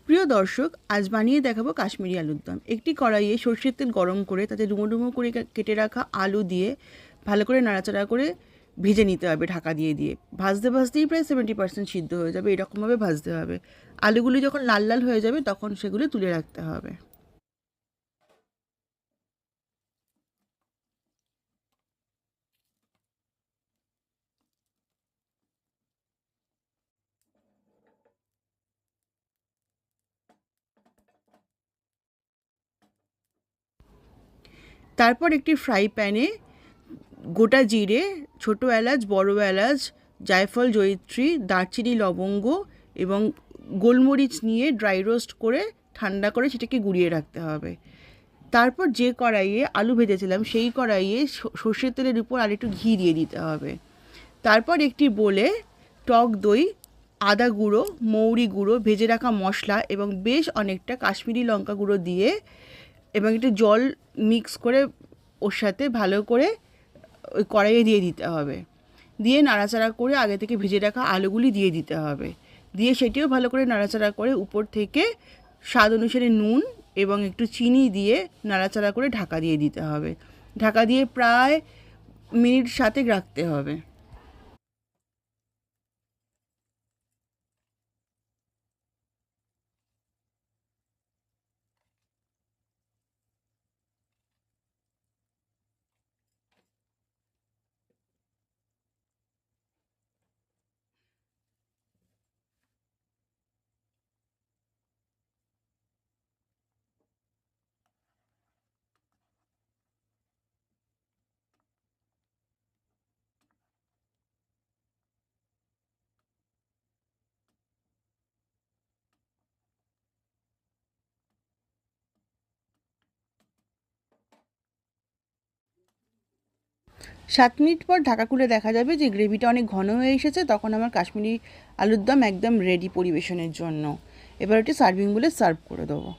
প্রিয় দর্শক, আজ বানিয়ে দেখাবো কাশ্মীরি আলুর দম। একটি কড়াইয়ে সর্ষের তেল গরম করে তাতে ডুমো ডুমো করে কেটে রাখা আলু দিয়ে ভালো করে নাড়াচাড়া করে ভেজে নিতে হবে ঢাকা দিয়ে দিয়ে। ভাজতে ভাজতেই প্রায় 70% সিদ্ধ হয়ে যাবে, এরকমভাবে ভাজতে হবে। আলুগুলি যখন লাল লাল হয়ে যাবে তখন সেগুলো তুলে রাখতে হবে। তারপর একটি ফ্রাই প্যানে গোটা জিরে, ছোটো এলাচ, বড় এলাচ, জায়ফল, জয়িত্রী, দারচিনি, লবঙ্গ এবং গোলমরিচ নিয়ে ড্রাই রোস্ট করে ঠান্ডা করে সেটাকে গুঁড়িয়ে রাখতে হবে। তারপর যে কড়াইয়ে আলু ভেজেছিলাম সেই কড়াইয়ে সর্ষের তেলের উপর আর একটু ঘি দিয়ে দিতে হবে। তারপর একটি বোলে টক দই, আদা গুঁড়ো, মৌরি গুঁড়ো, ভেজে রাখা মশলা এবং বেশ অনেকটা কাশ্মীরি লঙ্কা গুঁড়ো দিয়ে এবং একটু জল মিক্স করে ওর সাথে ভালো করে ওই কড়াইয়ে দিয়ে দিতে হবে। দিয়ে নাড়াচাড়া করে আগে থেকে ভেজে রাখা আলুগুলি দিয়ে দিতে হবে। দিয়ে সেটিও ভালো করে নাড়াচাড়া করে উপর থেকে স্বাদ অনুসারে নুন এবং একটু চিনি দিয়ে নাড়াচাড়া করে ঢাকা দিয়ে দিতে হবে। ঢাকা দিয়ে প্রায় মিনিট 7 রাখতে হবে। সাত মিনিট পর ঢাকা খুলে দেখা যাবে যে গ্রেভিটা অনেক ঘন হয়ে এসেছে। তখন আমার কাশ্মীরি আলুর দম একদম রেডি পরিবেশনের জন্য। এবার ওটি সার্ভিং বলে সার্ভ করে দেবো।